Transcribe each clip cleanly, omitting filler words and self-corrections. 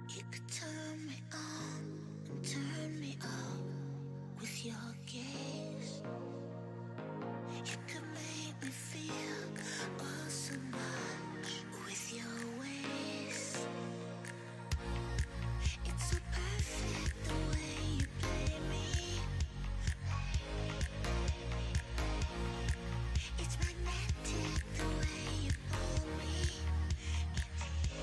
You could turn me on and turn me off with your gaze. You could make me feel oh so much with your ways. It's so perfect the way you play me. It's magnetic the way you pull me into you.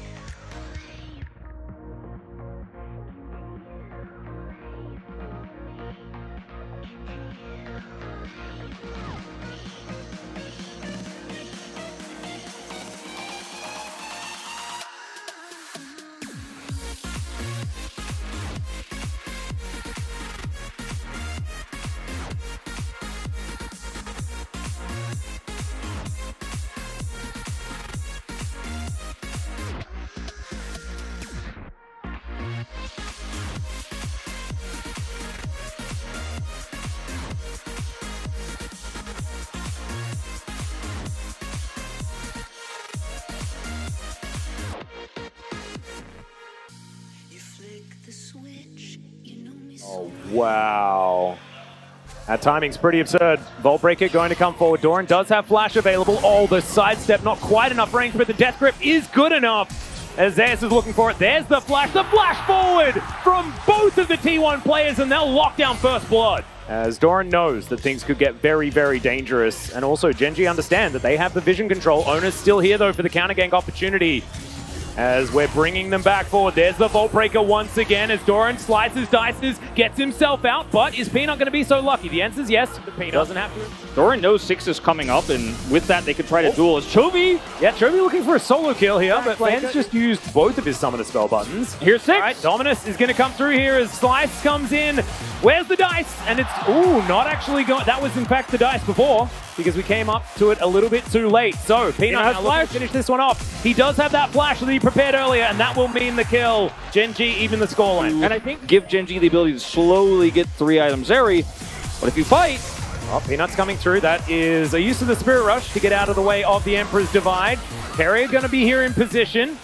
You flick the switch, you know me so Oh, wow. That timing's pretty absurd. Vault Breaker going to come forward. Doran does have flash available. Oh, the sidestep, not quite enough range, but the death grip is good enough. As Zeus is looking for it, there's the flash forward from both of the T1 players, and they'll lock down first blood. As Doran knows that things could get very, very dangerous. And also, Gen G understand that they have the vision control. Owner's still here, though, for the counter gank opportunity. As we're bringing them back forward. There's the Vault Breaker once again as Doran slices, dices, gets himself out. But is Peanut going to be so lucky? The answer's yes. But Peanut doesn't have to. Doran knows 6 is coming up, and with that, they could try to duel as Chovy. Yeah, Chovy looking for a solo kill here, but Fans just used both of his summoner spell buttons. Here's 6. All right, Dominus is going to come through here as Slice comes in. Where's the dice? And it's, ooh, not actually going. That was, in fact, the dice before, because we came up to it a little bit too late. So, Peanut has flash to finish this one off. He does have that flash that he prepared earlier, and that will mean the kill. Gen G even the scoreline. And I think give Gen G the ability to slowly get 3 items Zeri, but if you fight... Oh, Peanut's coming through. That is a use of the Spirit Rush to get out of the way of the Emperor's Divide. Carrier going to be here in position,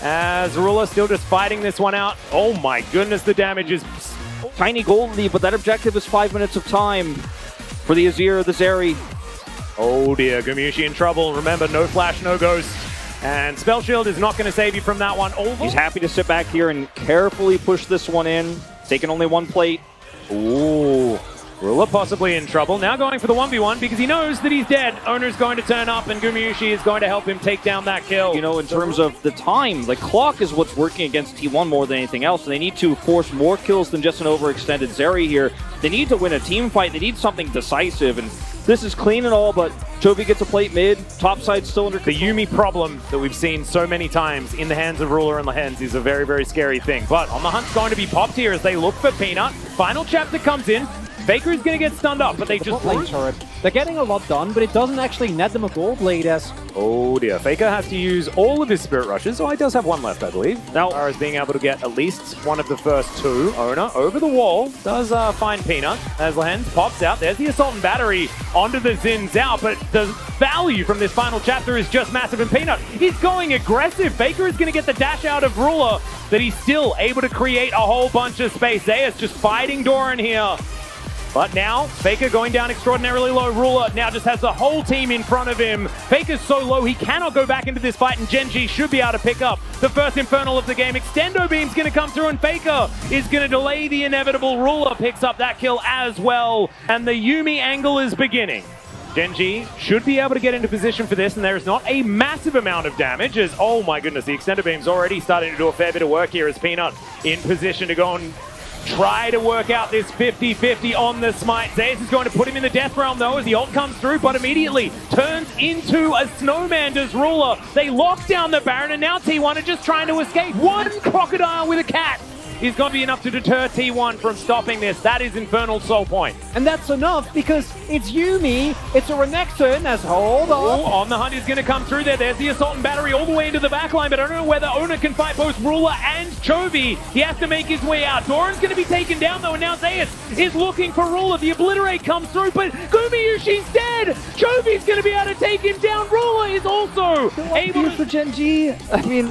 as Ruler still just fighting this one out. Oh my goodness, the damage is... Tiny gold lead, but that objective is 5 minutes of time for the Azir, the Zeri. Oh dear, Gumushi in trouble. Remember, no flash, no ghost. And Spell Shield is not going to save you from that one. He's happy to sit back here and carefully push this one in. Taking only 1 plate. Ooh. Ruler possibly in trouble. Now going for the 1v1 because he knows that he's dead. Owner's going to turn up and Gumushi is going to help him take down that kill. You know, in terms of the time, the clock is what's working against T1 more than anything else. And they need to force more kills than just an overextended Zeri here. They need to win a team fight. They need something decisive. And this is clean and all, but Chovy gets a plate mid. Top side still under control. The Yuumi problem that we've seen so many times in the hands of Ruler and the hands is a very, very scary thing. But On the Hunt's going to be popped here as they look for Peanut. Final chapter comes in. Faker is going to get stunned up, but they just... They're getting a lot done, but it doesn't actually net them a gold lead as... Oh dear, Faker has to use all of his Spirit Rushes. Oh, he does have 1 left, I believe. Now, as being able to get at least one of the first 2. Owner over the wall does find Peanut as Lehens pops out. There's the Assault and Battery onto the Xin Zhao, but the value from this final chapter is just massive. And Peanut, he's going aggressive. Faker is going to get the dash out of Ruler, that he's still able to create a whole bunch of space. Zeus just fighting Doran here. But now, Faker going down extraordinarily low. Ruler now just has the whole team in front of him. Faker's so low, he cannot go back into this fight, and Gen G should be able to pick up the first Infernal of the game. Extendo Beam's going to come through, and Faker is going to delay the inevitable. Ruler picks up that kill as well, and the Yuumi angle is beginning. Gen G should be able to get into position for this, and there is not a massive amount of damage as, oh my goodness, the Extendo Beam's already starting to do a fair bit of work here as Peanut in position to go and try to work out this 50-50 on the smite. Zeus is going to put him in the death realm though as the ult comes through, but immediately turns into a snowman does Ruler. They lock down the Baron, and now T1 are just trying to escape. 1 crocodile with a cat is going to be enough to deter T1 from stopping this. That is Infernal Soul Point. And that's enough because it's Yuumi, it's a Renekton as hold on. Ooh, On the Hunt is going to come through there. There's the Assault and Battery all the way into the backline, but I don't know whether Owner can fight both Ruler and Chovy. He has to make his way out. Doran's going to be taken down though, and now Zeus is looking for Ruler. The Obliterate comes through, but Gumiyushi's dead. Chovy's going to be able to take him down. Ruler is also able to... for Gen G, I mean...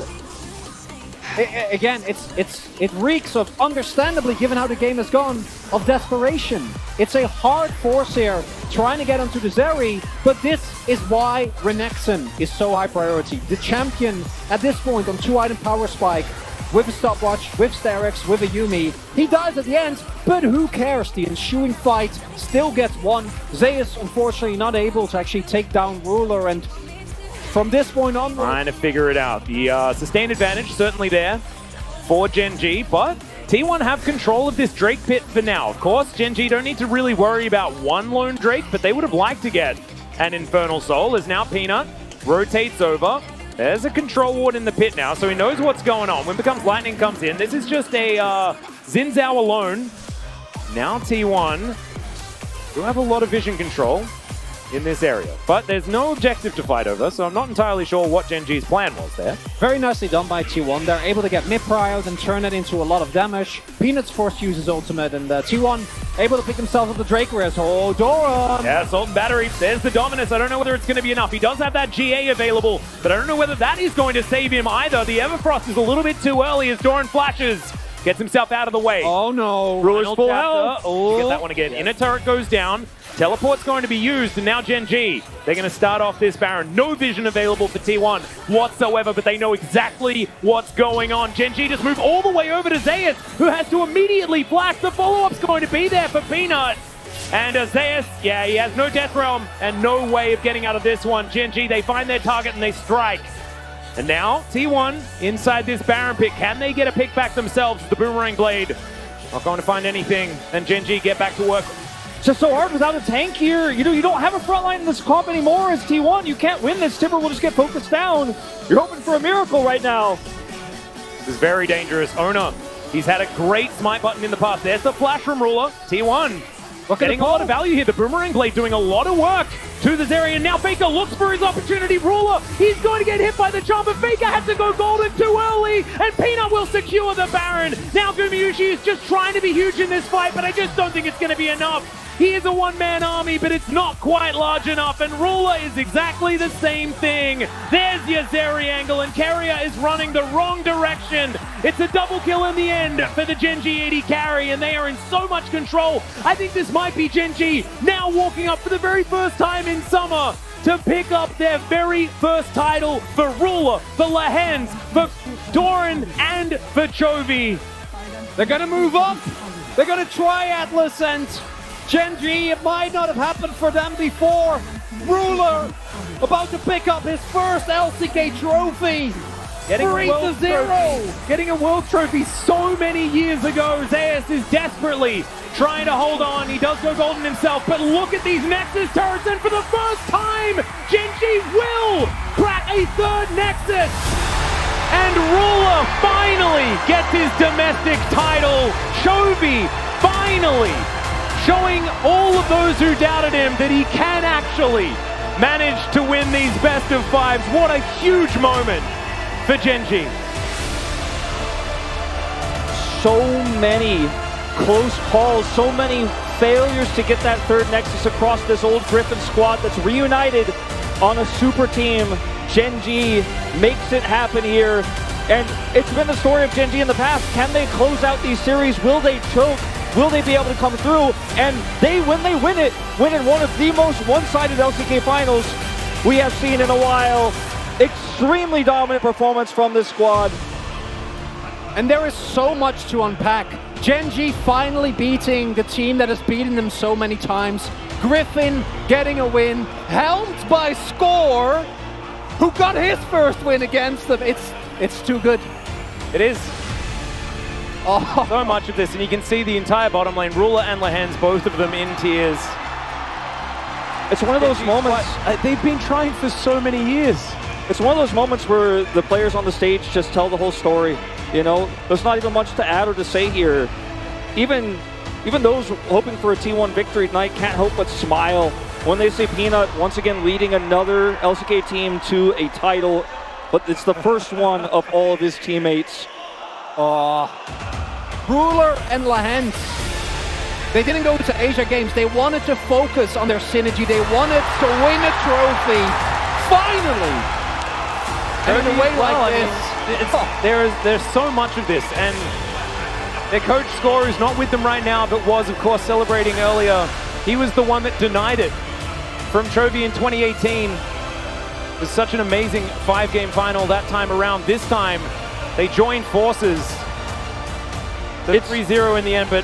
Again, it reeks of, understandably, given how the game has gone, of desperation. It's a hard force here, trying to get onto the Zeri, but this is why Renekton is so high priority. The champion, at this point, on 2-item power spike, with a stopwatch, with Sterex, with a Yuumi. He dies at the end, but who cares? The ensuing fight still gets won. Zeus, unfortunately, not able to actually take down Ruler, and from this point on, trying to figure it out. The sustained advantage certainly there for Gen G, but T1 have control of this Drake pit for now. Of course, Gen G don't need to really worry about one lone Drake, but they would have liked to get an Infernal Soul, as now Peanut rotates over. There's a control ward in the pit now, so he knows what's going on. When Becomes Lightning comes in, this is just a Xin Zhao alone. Now T1 do have a lot of vision control in this area, but there's no objective to fight over, so I'm not entirely sure what Gen G's plan was there. Very nicely done by T1. They're able to get mid-pry out and turn it into a lot of damage. Peanut's forced to use his ultimate, and T1 able to pick himself up the Drake Res. Oh, Doran! Yeah, Assault and Battery. There's the Dominus. I don't know whether it's going to be enough. He does have that GA available, but I don't know whether that is going to save him either. The Everfrost is a little bit too early as Doran flashes. Gets himself out of the way. Oh no. Ruler's full health. Oh. Get that one again. Yes. Inner turret goes down. Teleport's going to be used, and now Gen G, they're going to start off this Baron. No vision available for T1 whatsoever, but they know exactly what's going on. Gen G just move all the way over to Zeus, who has to immediately flash. The follow-up's going to be there for Peanut. And Zeus, yeah, he has no Death Realm and no way of getting out of this one. Gen G, they find their target and they strike. And now, T1 inside this Baron pit. Can they get a pick back themselves with the Boomerang Blade? Not going to find anything. Then Gen G get back to work. It's just so hard without a tank here. You know, you don't have a front line in this comp anymore as T1. You can't win this. Timber will just get focused down. You're hoping for a miracle right now. This is very dangerous. Ona, he's had a great smite button in the past. There's the flash from Ruler. T1 getting a lot of value here. The Boomerang Blade doing a lot of work to this area. And now Faker looks for his opportunity. Ruler, he's going to get hit by the jump, but Faker had to go golden too early, and Peanut will secure the Baron. Now Gumayushi is just trying to be huge in this fight, but I just don't think it's going to be enough. He is a one-man army, but it's not quite large enough, and Ruler is exactly the same thing. There's your Zeri angle, and Keria is running the wrong direction. It's a double kill in the end for the Gen G 80 carry, and they are in so much control. I think this might be Gen G now walking up for the very first time in summer to pick up their very first title for Ruler, for Lehens, for Doran, and for Chovy. They're going to move up. They're going to try Atlas, and Gen G, it might not have happened for them before. Ruler about to pick up his first LCK trophy. Getting a world trophy so many years ago. Zeus is desperately trying to hold on. He does go golden himself, but look at these Nexus turrets, and for the first time, Gen G will crack a third Nexus. And Ruler finally gets his domestic title. Chovy finally showing all of those who doubted him that he can actually manage to win these best of fives. What a huge moment for Gen G. So many close calls, so many failures to get that third Nexus across this old Griffin squad that's reunited on a super team. Gen G makes it happen here, and it's been the story of Gen G in the past. Can they close out these series? Will they choke? Will they be able to come through? And when they win it one of the most one-sided LCK finals we have seen in a while. Extremely dominant performance from this squad. And there is so much to unpack. Gen G finally beating the team that has beaten them so many times. Griffin getting a win, helmed by Score, who got his first win against them. It's too good. It is. Oh. So much of this, and you can see the entire bottom lane. Ruler and Lehens, both of them in tears. It's one of those moments. They've been trying for so many years. It's one of those moments where the players on the stage just tell the whole story. You know, there's not even much to add or to say here. Even those hoping for a T1 victory tonight can't help but smile when they see Peanut once again leading another LCK team to a title, but it's the first one of all of his teammates. Ruler and Lehens, they didn't go to Asia Games. They wanted to focus on their synergy. They wanted to win a trophy. Finally! And in a way like this, there's so much of this, and their coach Score, who's not with them right now, but was, of course, celebrating earlier. He was the one that denied it from Chovy in 2018. It was such an amazing 5-game final that time around. This time, they joined forces. It's 3-0 in the end, but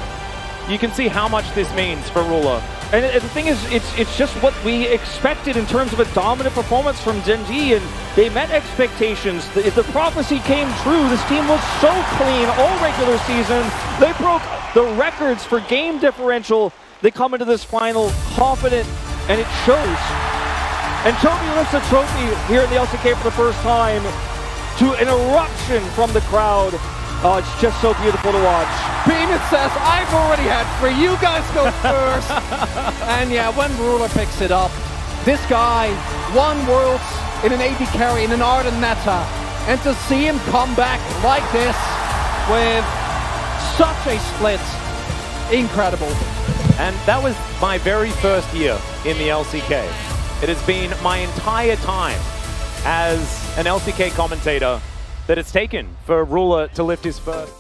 you can see how much this means for Ruler. And the thing is, it's just what we expected in terms of a dominant performance from Gen Z, and they met expectations. The prophecy came true. This team was so clean all regular season. They broke the records for game differential. They come into this final confident, and it shows. And Chovy lifts a trophy here in the LCK for the first time to an eruption from the crowd. Oh, it's just so beautiful to watch. Peanut says, I've already had 3, you guys go first. And yeah, when Ruler picks it up, this guy won Worlds in an AD carry, in an Arden meta, and to see him come back like this with such a split, incredible. And that was my very first year in the LCK. It has been my entire time as an LCK commentator that it's taken for Ruler to lift his first.